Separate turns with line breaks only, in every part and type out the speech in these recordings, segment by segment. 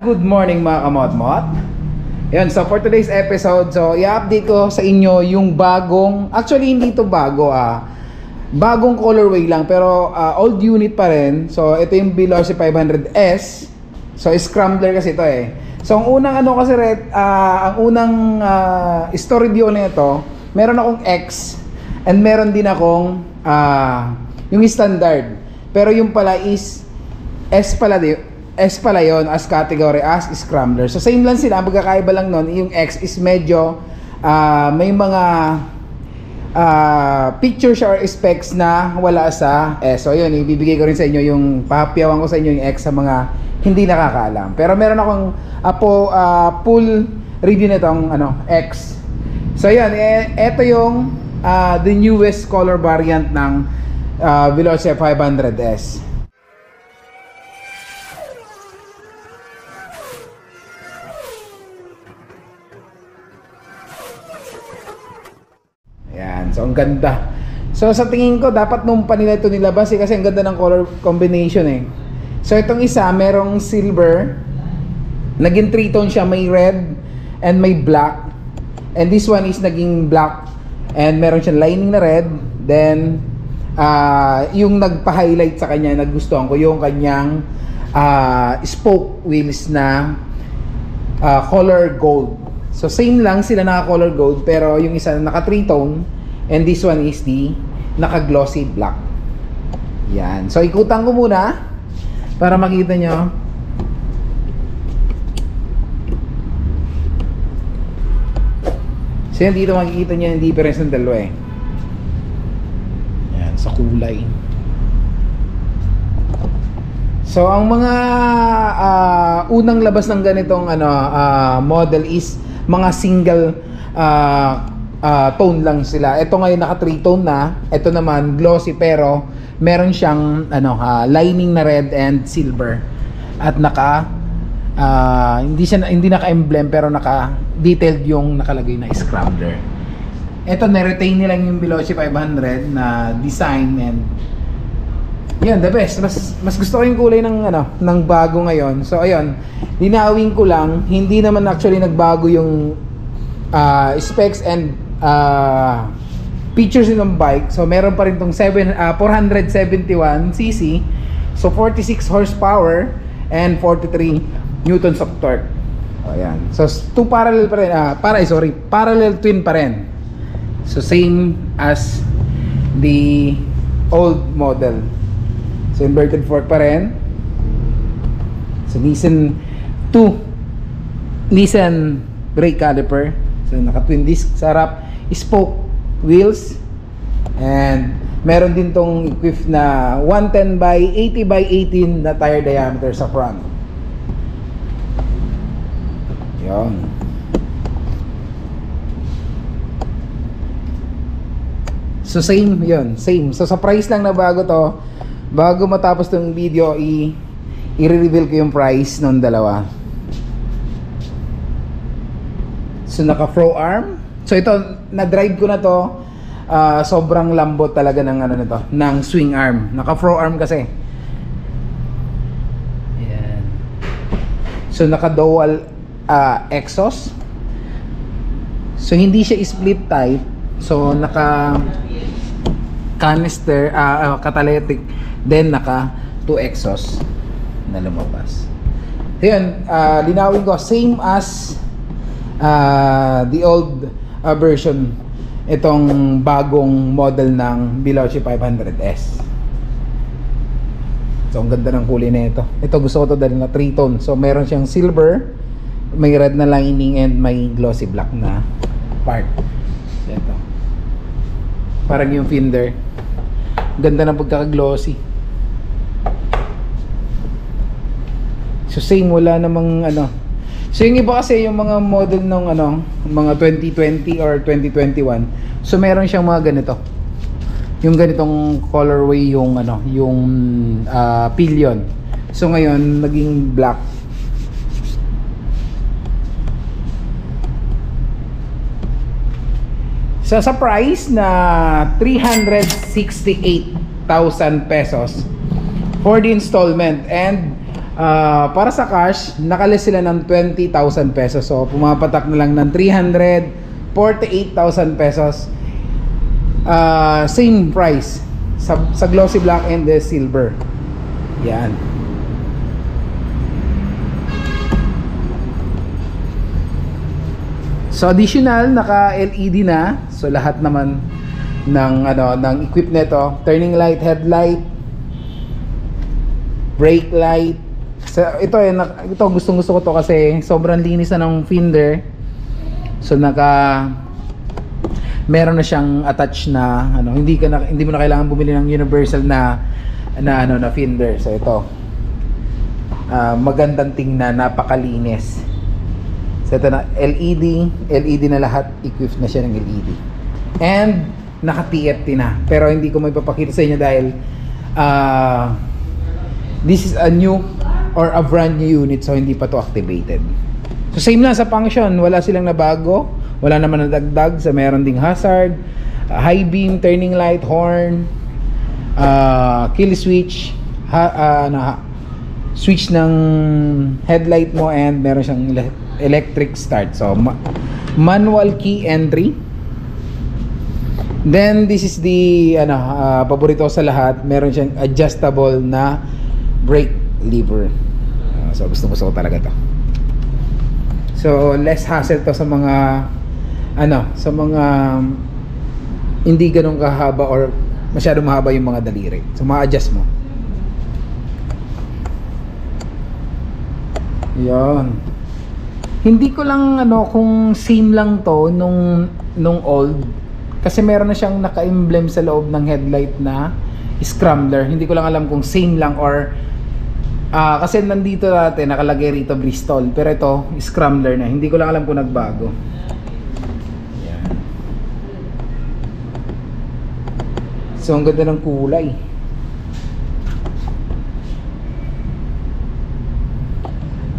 Good morning mga kamot-mot. Yan, so for today's episode, so i-update ko sa inyo yung bagong, actually hindi to bago bagong colorway lang pero old unit pa rin. So ito yung Veloci 500S. So scrambler kasi ito eh. So ang unang ano kasi ang unang story video na ito, meron akong X and meron din akong yung standard. Pero yung pala is S pala yun as category as scrambler. So same lang sila, ang pagkakaiba lang nun, yung X is medyo may mga picture or specs na wala sa S. So yun, ibibigay ko rin sa inyo yung, papyawan ko sa inyo yung X sa mga hindi nakakaalam. Pero meron akong full review nitong X. So yun, ito yung the newest color variant ng Veloci 500S. Yan, so ang ganda. So sa tingin ko dapat nung pa nila ito nilabas kasi ang ganda ng color combination eh. So itong isa merong silver, naging three-tone siya, may red and may black. And this one is naging black and meron siyang lining na red. Then yung nagpa-highlight sa kanya, nagustuhan ko yung kanyang spoke wheels na color gold. So same lang sila naka-color gold pero yung isa naka 3-tone and this one is the naka-glossy black. Yan. So ikutan ko muna para makita nyo. So yan, dito makikita nyo yung difference ng dalawa eh. Yan, sa kulay. So ang mga unang labas ng ganitong model is mga single tone lang sila. Ito ngayon naka 3-tone na. Ito naman glossy pero meron siyang lining na red and silver. At hindi naka-emblem pero naka-detailed yung nakalagay na scrambler. Ito na-retain nilang yung Veloci 500 na design and yan, the best. Mas gusto ko yung kulay ng bago ngayon. So ayun, linawin ko lang, hindi naman actually nagbago yung specs and features ng bike. So meron pa rin tong 471cc, so 46 horsepower and 43 newtons of torque. Ayan. So two parallel pa rin, parallel twin pa rin. So same as the old model. So inverted fork pa rin. So Nissan brake caliper. So naka twin disc sa harap, spoke wheels, and meron din tong equipped na 110 by 80 by 18 na tire diameter sa front. Yon. So same yon, same. So sa price lang na bago to. Bago matapos tong video, i-reveal ko yung price ng dalawa. So naka pro arm. So ito, na-drive ko na to. Sobrang lambot talaga ng nito, ng swing arm. Naka pro arm kasi. Ayan. So naka dual exhaust. So hindi siya split type. So naka canister, catalytic. Then naka 2 exhaust na lumabas. So yun, linawin ko, same as the old version, itong bagong model ng Veloci 500S. So ang ganda ng kulay na ito. Ito gusto ko to dahil na 3-tone. So meron siyang silver, may red na lining and may glossy black na part. So ito, parang yung fender. Ganda ng pagkaka-glossy. So same, wala namang So yung iba kasi yung mga model ng mga 2020 or 2021. So meron siyang mga ganito. Yung ganitong colorway yung pillion. So ngayon naging black. So sa price na 368,000 pesos for the installment and Para sa cash, nakalist sila ng 20,000 pesos. So, pumapatak na lang ng 348,000 pesos. Same price sa glossy black and the silver. Yan. So additional, naka LED na. So lahat naman ng equip nito, turning light, headlight, brake light. So ito gustong-gusto ko to kasi sobrang linis na ng fender. So meron na siyang attach na hindi mo na kailangan bumili ng universal na fender. So ito magandang tingnan, napakalinis. So ito na LED na lahat, equipped na siya ng LED. And naka TFT na. Pero hindi ko may papakita sa inyo dahil this is a new or a brand new unit, so hindi pa to activated. So same lang sa function, wala silang nabago. Wala naman nadagdag. So meron ding hazard, high beam, turning light, horn, kill switch, switch ng headlight mo, and meron siyang electric start. So manual key entry. Then this is the paborito sa lahat, meron siyang adjustable na brake lever. So gusto ko talaga to. So less hassle to sa mga hindi ganun kahaba or masyado mahaba yung mga daliri. So ma-adjust mo. Yan. Hindi ko lang kung same lang to nung old. Kasi meron na siyang naka-emblem sa loob ng headlight na scrambler. Hindi ko lang alam kung same lang or kasi nandito natin nakalagay rito Bristol, pero ito scrambler na. Hindi ko lang alam kung nagbago. Yan. So ang ganda ng kulay.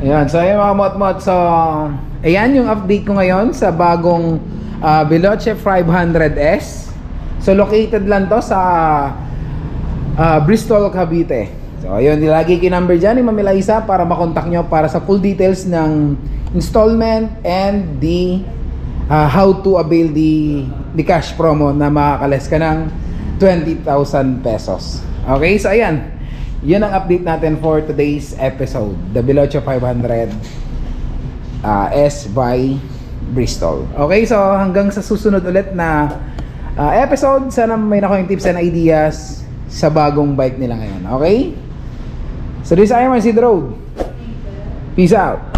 Ayan, so ayan mga mot-mot. So ayan yung update ko ngayon sa bagong Veloce 500S. So located lang to sa Bristol, Cavite. So ayun, nilagay ko yung number dyan ni Ma'am Eliza para makontak nyo para sa full details ng installment and the how to avail the cash promo na makakales ka ng 20,000 pesos. Okay, so ayan, yun ang update natin for today's episode, the Veloce 500 S by Bristol. Okay, so hanggang sa susunod ulit na episode, sana may nakuha yung tips and ideas sa bagong bike nila ngayon. Okay? So this is Iron Man, see the road. Peace out.